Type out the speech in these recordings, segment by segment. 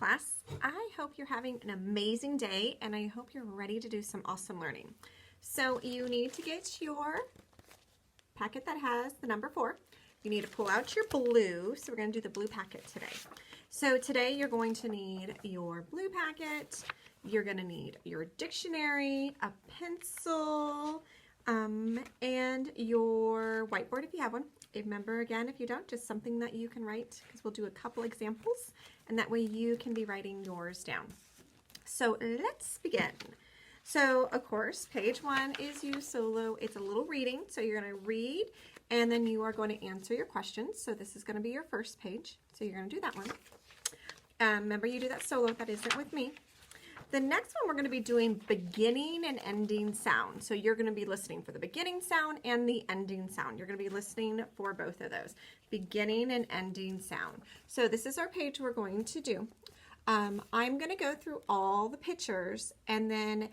class. I hope you're having an amazing day and I hope you're ready to do some awesome learning. So you need to get your packet that has the number 4. You need to pull out your blue. So we're going to do the blue packet today. So today you're going to need your blue packet. You're going to need your dictionary, a pencil, and your whiteboard if you have one. Remember, again, if you don't, just something that you can write, because we'll do a couple examples, and that way you can be writing yours down. So let's begin. So, of course, page 1 is you solo. It's a little reading, so you're going to read, and then you are going to answer your questions. So this is going to be your first page, so you're going to do that one. Remember, you do that solo. That isn't with me. The next one, we're going to be doing beginning and ending sound. So you're going to be listening for the beginning sound and the ending sound. You're going to be listening for both of those, beginning and ending sound. So this is our page we're going to do. I'm going to go through all the pictures, and then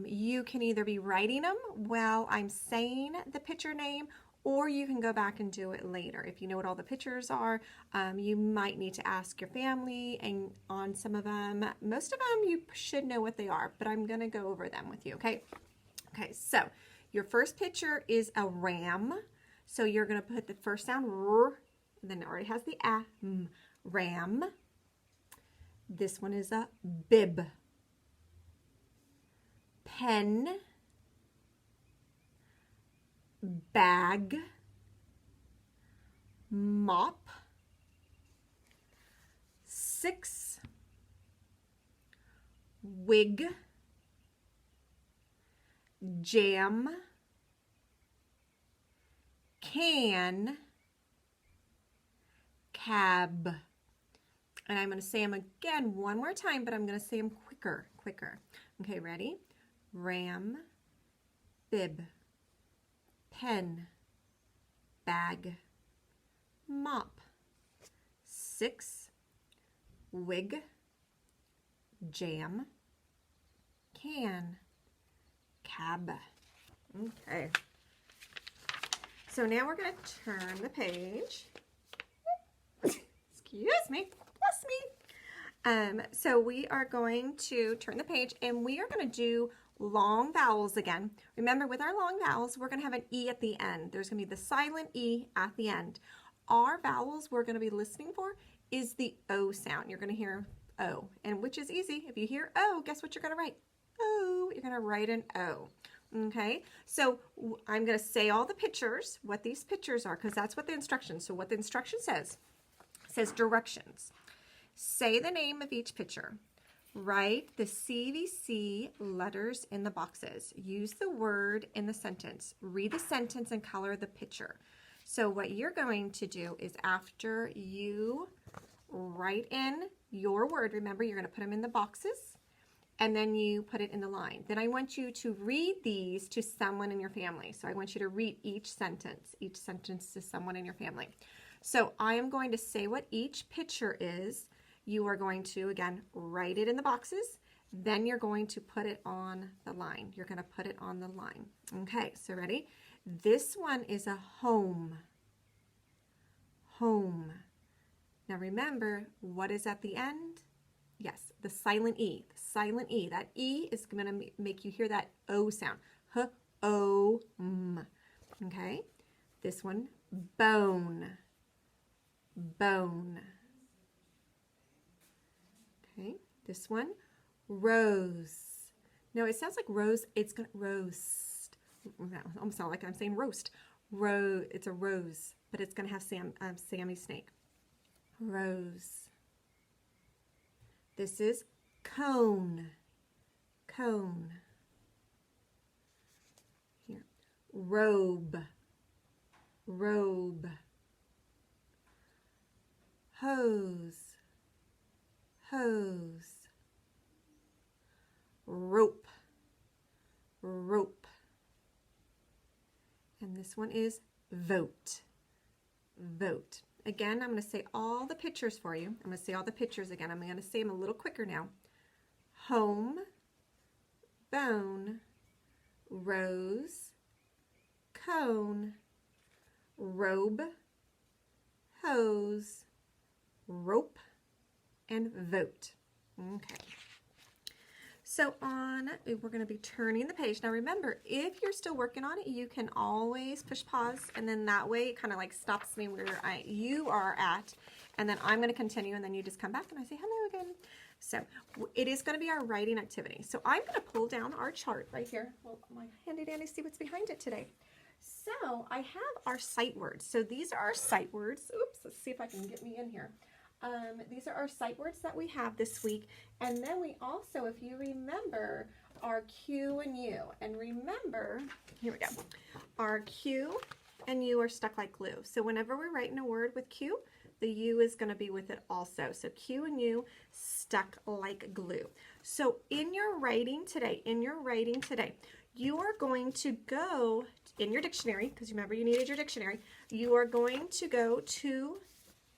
you can either be writing them while I'm saying the picture name, or you can go back and do it later. If you know what all the pictures are, you might need to ask your family and on some of them. Most of them you should know what they are, but I'm going to go over them with you, okay? Okay, so your first picture is a ram. So you're going to put the first sound, r, and then it already has the a, ram. This one is a bib. Pen. Bag, mop, 6, wig, jam, can, cab. And I'm going to say them again one more time, but I'm going to say them quicker. Okay, ready? Ram, bib, pen, bag, mop, 6, wig, jam, can, cab. Okay. So now we're going to turn the page. Excuse me. Bless me. So we are going to turn the page, and we are going to do long vowels again. Remember, with our long vowels, we're going to have an E at the end. There's going to be the silent E at the end. Our vowels we're going to be listening for is the O sound. You're going to hear O, and which is easy. If you hear O, guess what you're going to write? O. You're going to write an O. Okay, so I'm going to say all the pictures, what these pictures are, because that's what the instructions. So what the instruction says, it says directions. Say the name of each picture. Write the CVC letters in the boxes. Use the word in the sentence. Read the sentence and color the picture. So what you're going to do is after you write in your word, remember you're going to put them in the boxes, and then you put it in the line. Then I want you to read these to someone in your family. So I want you to read each sentence to someone in your family. So I am going to say what each picture is. You are going to, again, write it in the boxes. Then you're going to put it on the line. You're going to put it on the line. Okay, so ready? This one is a home. Home. Now remember, what is at the end? Yes, the silent E. The silent E. That E is going to make you hear that O sound. H-O-M. Okay? This one, bone. Bone. Okay, this one, rose. No, it sounds like rose. It's going to roast. Almost sound like I'm saying roast. It's a rose, but it's going to have Sammy Snake. Rose. This is cone. Cone. Here. Robe. Robe. Hose. Hose. Rope. Rope. And this one is vote. Vote. Again, I'm going to say all the pictures for you. I'm going to say all the pictures again. I'm going to say them a little quicker now. Home, bone, rose, cone, robe, hose, rope, and vote. Okay. So we're going to be turning the page. Now remember, if you're still working on it, you can always push pause, and then that way it kind of like stops me where you are at, and then I'm going to continue, and then you just come back and I say hello again. So it is going to be our writing activity. So I'm going to pull down our chart right here. Well, my handy dandy see what's behind it today. So I have our sight words. So these are our sight words. Oops, let's see if I can get me in here. These are our sight words that we have this week. And then we also, if you remember, our Q and U. And remember, here we go. Our Q and U are stuck like glue. So whenever we're writing a word with Q, the U is going to be with it also. So Q and U stuck like glue. So in your writing today, you are going to go in your dictionary, because remember you needed your dictionary. You are going to go to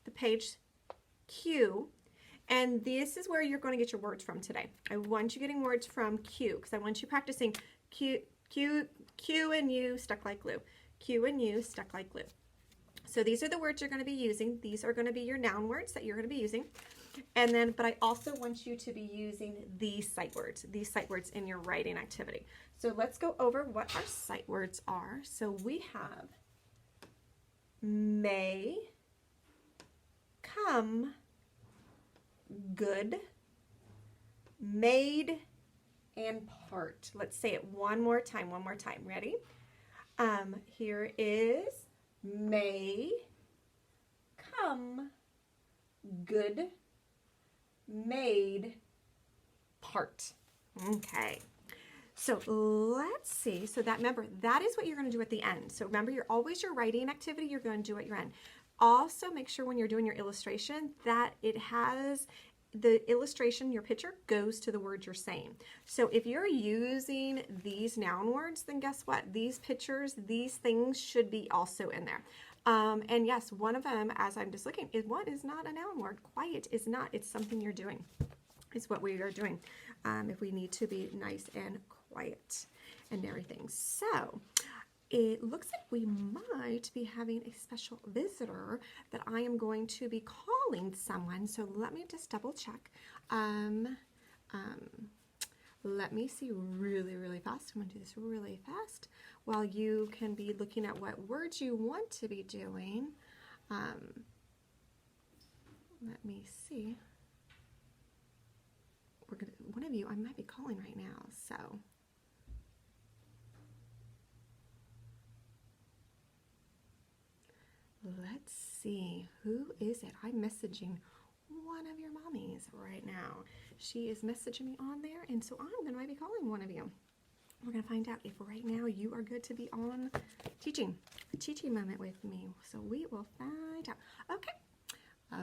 the page Q, and this is where you're going to get your words from today. I want you getting words from Q, because I want you practicing Q and U stuck like glue. Q and U stuck like glue. So these are the words you're going to be using. These are going to be your noun words that you're going to be using. And then, but I also want you to be using these sight words in your writing activity. So let's go over what our sight words are. So we have may, come, good, made, and part. Let's say it one more time. Ready? Here is may, come, good, made, part. Okay. So let's see. So that, remember, that is what you're going to do at the end. So remember, you're always your writing activity you're going to do at your end. Also, make sure when you're doing your illustration that it has the illustration, your picture, goes to the word you're saying. So if you're using these noun words, then guess what? These pictures, these things should be also in there. And yes, one of them, as I'm just looking, is what is not a noun word. Quiet is not. It's something you're doing. It's what we are doing if we need to be nice and quiet and everything. So it looks like we might be having a special visitor that I am going to be calling someone. So let me just double check. Let me see really fast. I'm going to do this really fast while you can be looking at what words you want to be doing. Let me see. One of you I might be calling right now, so. Let's see, who is it? I'm messaging one of your mommies right now. She is messaging me on there, and so I'm going to might be calling one of you. We're going to find out if right now you are good to be on a teaching moment with me. So we will find out.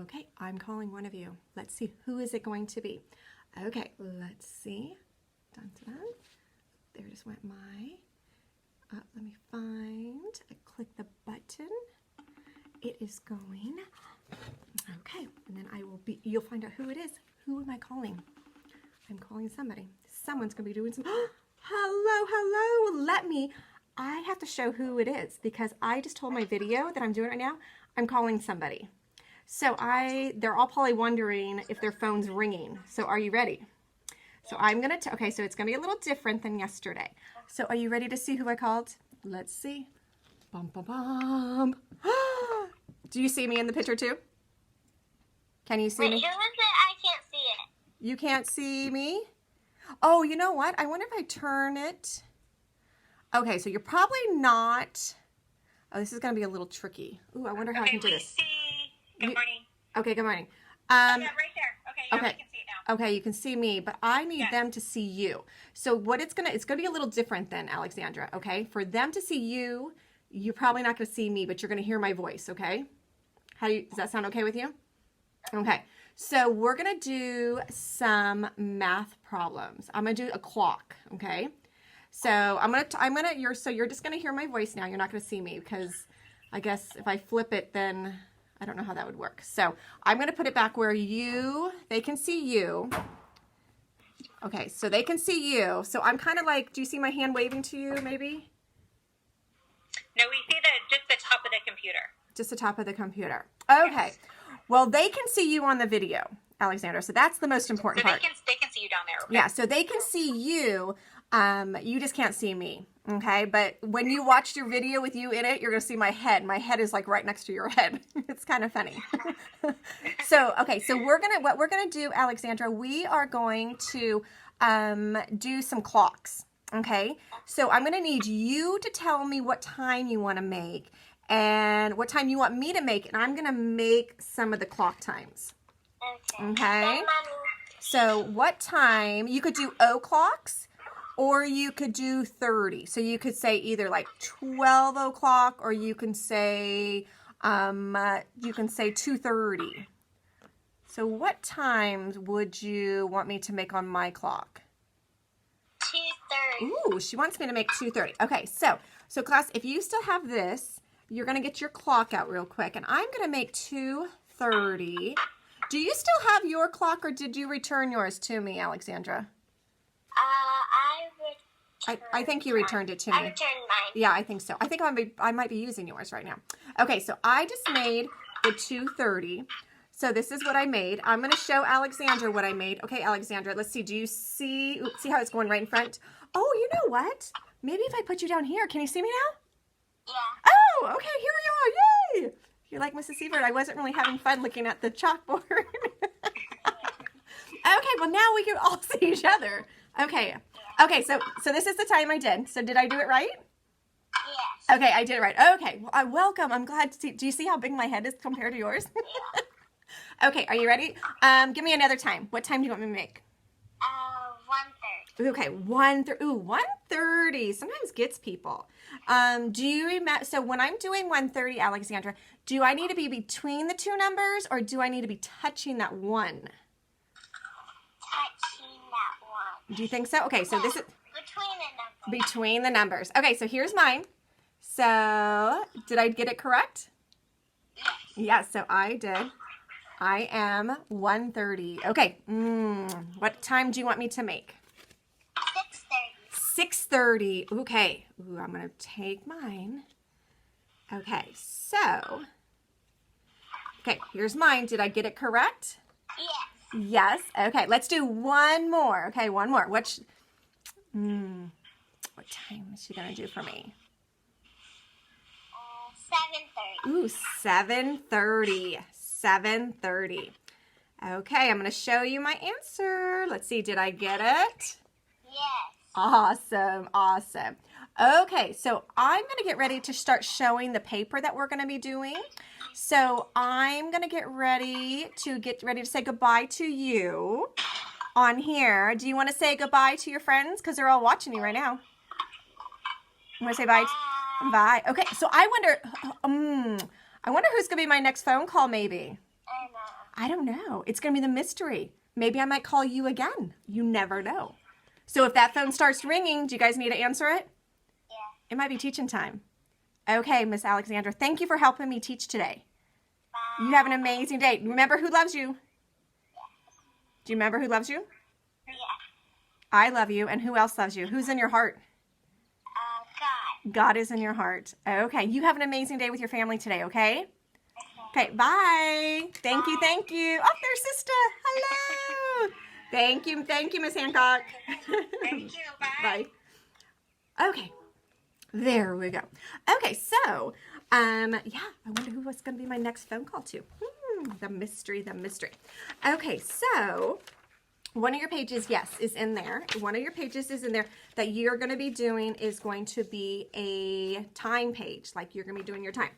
Okay, I'm calling one of you. Let's see, who is it going to be? Okay, let's see. Dun, dun, dun. There just went my, let me find, I click the button. It is going, okay, and then you'll find out who it is. Who am I calling? I'm calling somebody. Someone's going to be doing some, hello, I have to show who it is because I just told my video that I'm doing right now, I'm calling somebody. So they're all probably wondering if their phone's ringing. So are you ready? So I'm going to, okay, so it's going to be a little different than yesterday. So are you ready to see who I called? Let's see. Bum, bum, bum. Do you see me in the picture too? Can you see me? Who is it? I can't see it. You can't see me? Oh, you know what? I wonder if I turn it. Okay, so you're probably not. Oh, this is going to be a little tricky. Ooh, I wonder how I can do this. Good morning. Okay, good morning. Yeah, right there. Okay, yeah, okay. we can see it now. Okay, you can see me, but I need them to see you. So what it's gonna be a little different than Alexandra, okay? For them to see you, you're probably not gonna see me, but you're gonna hear my voice, okay? Does that sound okay with you? Okay, so we're gonna do some math problems. I'm gonna do a clock, okay? So you're just gonna hear my voice now. You're not gonna see me because I guess if I flip it, then I don't know how that would work. So I'm going to put it back where they can see you. Okay, so they can see you. So I'm kind of like, do you see my hand waving to you maybe? No, we see just the top of the computer. Just the top of the computer. Okay. Well, they can see you on the video. Alexandra. So that's the most important So part. they can see you down there. Okay? Yeah, so they can see you. You just can't see me. Okay, but when you watched your video with you in it, you're gonna see my head. My head is like right next to your head. It's kind of funny. So okay, so what we're gonna do, Alexandra, we are going to do some clocks. Okay, so I'm gonna need you to tell me what time you want to make and what time you want me to make, and I'm gonna make some of the clock times. Okay. So what time? You could do o'clocks, or you could do 30. So you could say either like 12 o'clock, or you can say 2:30. So what times would you want me to make on my clock? 2:30. Ooh, she wants me to make 2:30. Okay, so class, if you still have this, you're gonna get your clock out real quick, and I'm gonna make 2:30. Do you still have your clock, or did you return yours to me, Alexandra? I think you returned it to me. I returned mine. Yeah, I think so. I think I might be using yours right now. Okay, so I just made the 2:30. So this is what I made. I'm going to show Alexandra what I made. Okay, Alexandra, let's see. Do you see? Oops, see how it's going right in front? Oh, you know what? Maybe if I put you down here, can you see me now? Yeah. Oh, okay, here we are. Yay! You're like Mrs. Sievert. I wasn't really having fun looking at the chalkboard. Okay, well now we can all see each other. Okay. Okay, so this is the time I did. So did I do it right? Yes. Okay, I did it right. Okay, well, welcome. I'm glad to see. Do you see how big my head is compared to yours? Okay, are you ready? Give me another time. What time do you want me to make? 1:30. Okay, 1:30 sometimes gets people. Do you remember? So when I'm doing 1:30, Alexandra, do I need to be between the two numbers, or do I need to be touching that one? Touching that one. Do you think so? Okay, so this is Between the numbers. between the numbers. Okay, so here's mine. So did I get it correct? Yes. Yes, so I did. I am 1:30. Okay, what time do you want me to make? 6:30. 6:30. Okay. Ooh, I'm going to take mine. Okay, so. Okay, here's mine. Did I get it correct? Yes. Yes. Okay, let's do one more. Okay, one more. What time is she going to do for me? 7:30. Ooh, 7:30. 7:30. Okay, I'm going to show you my answer. Let's see. Did I get it? Yes. Awesome, awesome. Okay, so I'm going to get ready to start showing the paper that we're going to be doing. So I'm going to get ready to say goodbye to you on here. Do you want to say goodbye to your friends? Because they're all watching you right now. You want to say bye? Bye. Okay, so I wonder who's going to be my next phone call maybe. I don't know. It's going to be the mystery. Maybe I might call you again. You never know. So if that phone starts ringing, do you guys need to answer it? Yeah. It might be teaching time. Okay, Miss Alexandra, thank you for helping me teach today. Bye. You have an amazing day. Remember who loves you? Do you remember who loves you? Yeah. I love you. And who else loves you? Who's in your heart? God. God is in your heart. Okay, you have an amazing day with your family today, okay? Okay, bye. Thank you, thank you. Oh, there's Sister. Hello. Thank you, Miss Hancock. Thank you. Bye. Bye. Okay, there we go. Okay, so, yeah, I wonder who was going to be my next phone call to. The mystery, the mystery. Okay, so one of your pages, yes, is in there. One of your pages is in there that you're going to be doing is going to be a time page, like you're going to be doing your time.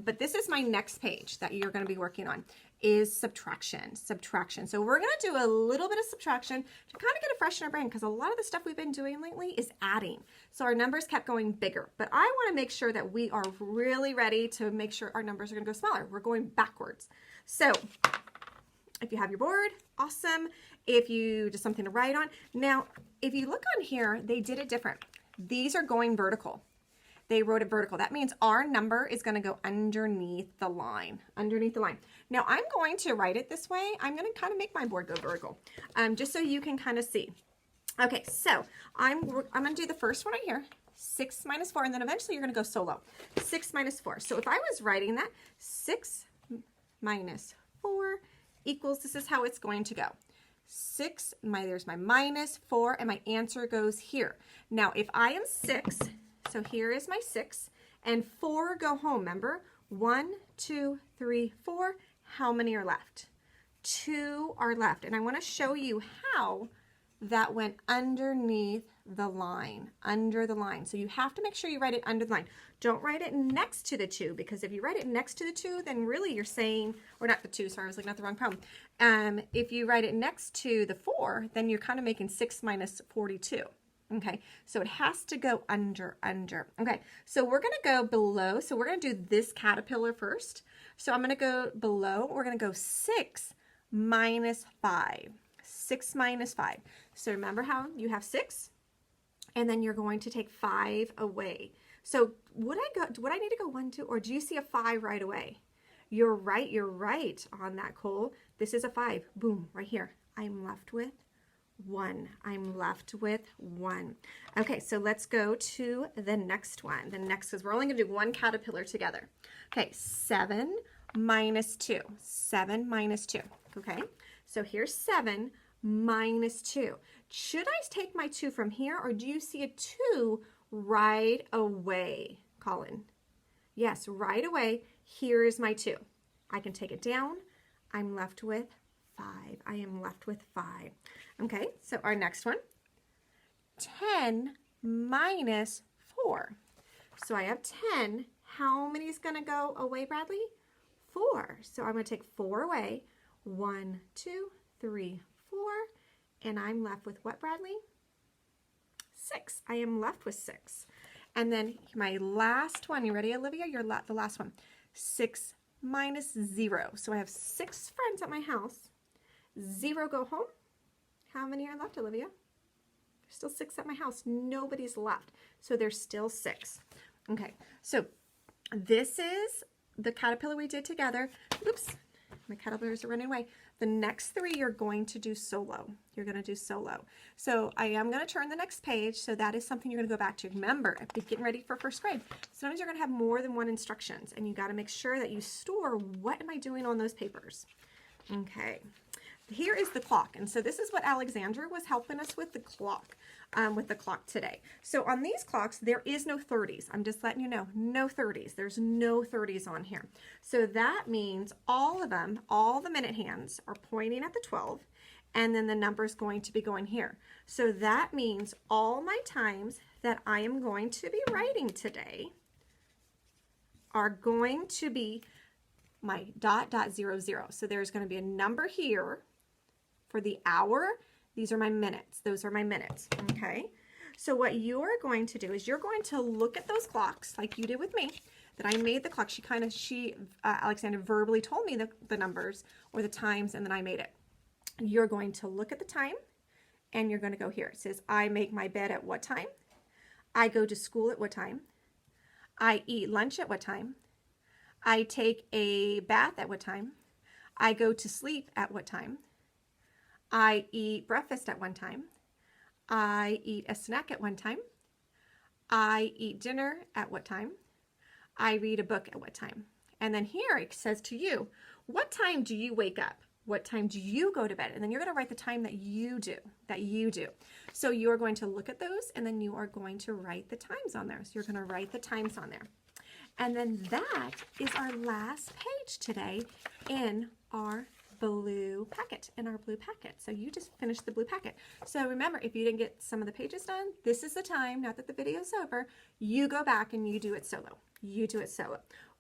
But this is my next page that you're going to be working on is subtraction. So we're going to do a little bit of subtraction to kind of get it fresh in our brain because a lot of the stuff we've been doing lately is adding. So our numbers kept going bigger, but I want to make sure that we are really ready to make sure our numbers are going to go smaller. We're going backwards. So if you have your board, awesome. If you just something to write on. Now, if you look on here, they did it different. These are going vertical. They wrote it vertical. That means our number is going to go underneath the line. Now, I'm going to write it this way. I'm going to kind of make my board go vertical, just so you can kind of see. Okay, so I'm going to do the first one right here. 6 minus 4, and then eventually you're going to go solo. 6 minus 4. So if I was writing that, 6 minus 4 equals, this is how it's going to go. 6, there's my minus 4, and my answer goes here. Now, if I am 6, so here is my 6, and 4 go home, remember? 1, 2, 3, 4. How many are left? 2 are left, and I want to show you how that went underneath the line, under the line. So you have to make sure you write it under the line. Don't write it next to the 2, because if you write it next to the 2, then really you're saying, or not the 2, sorry, I was looking at the wrong problem. If you write it next to the 4, then you're kind of making 6 minus 42. Okay, so it has to go under. Okay, so we're going to go below. So we're going to do this caterpillar first. So I'm going to go below. We're going to go 6 minus 5. 6 minus 5. So remember how you have 6, and then you're going to take 5 away. So would I need to go 1, 2, or do you see a 5 right away? You're right on that, Cole. This is a 5. Boom, right here. I'm left with 1. I'm left with 1. Okay, so let's go to the next one. The next, because we're only going to do one caterpillar together. Okay, 7 minus 2. 7 minus 2. Okay, so here's 7 minus 2. Should I take my 2 from here, or do you see a 2 right away, Colin? Yes, right away. Here is my 2. I can take it down. I'm left with 5. I am left with 5. Okay, so our next one, 10 minus 4. So I have 10. How many is going to go away, Bradley? 4. So I'm going to take 4 away. 1, 2, 3, 4. And I'm left with what, Bradley? 6. I am left with 6. And then my last one. You ready, Olivia? The last one. 6 minus 0. So I have 6 friends at my house. 0 go home. How many are left, Olivia? There's still 6 at my house. Nobody's left. So there's still 6. Okay, so this is the caterpillar we did together. Oops, my caterpillars are running away. The next 3 you're going to do solo. You're going to do solo. So I am going to turn the next page. So that is something you're going to go back to. Remember, getting ready for first grade, sometimes you're going to have more than one instructions, and you got to make sure that you store what am I doing on those papers. Okay. Here is the clock, and so this is what Alexandra was helping us with the clock today. So on these clocks, there is no 30s. I'm just letting you know, no 30s. There's no 30s on here. So that means all of them, all the minute hands are pointing at the 12, and then the number is going to be going here. So that means all my times that I am going to be writing today are going to be my ... 00. So there's going to be a number here for the hour. These are my minutes. Those are my minutes. Okay. So what you are going to do is you're going to look at those clocks like you did with me, that I made the clock. Alexandra verbally told me the numbers or the times, and then I made it. You're going to look at the time, and you're going to go here. It says, I make my bed at what time? I go to school at what time? I eat lunch at what time? I take a bath at what time? I go to sleep at what time? I eat breakfast at one time. I eat a snack at one time. I eat dinner at what time? I read a book at what time? And then here it says to you, what time do you wake up? What time do you go to bed? And then you're going to write the time that you do, So you're going to look at those, and then you are going to write the times on there. So you're going to write the times on there. And then that is our last page today in our blue packet, So you just finished the blue packet. So remember, if you didn't get some of the pages done, this is the time, now that the video is over, you go back and you do it solo.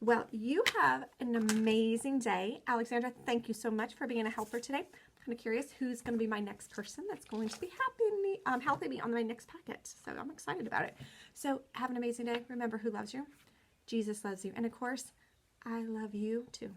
Well, you have an amazing day. Alexandra, thank you so much for being a helper today. I'm kind of curious who's going to be my next person that's going to be helping me on my next packet. So I'm excited about it. So have an amazing day. Remember who loves you. Jesus loves you. And of course, I love you too.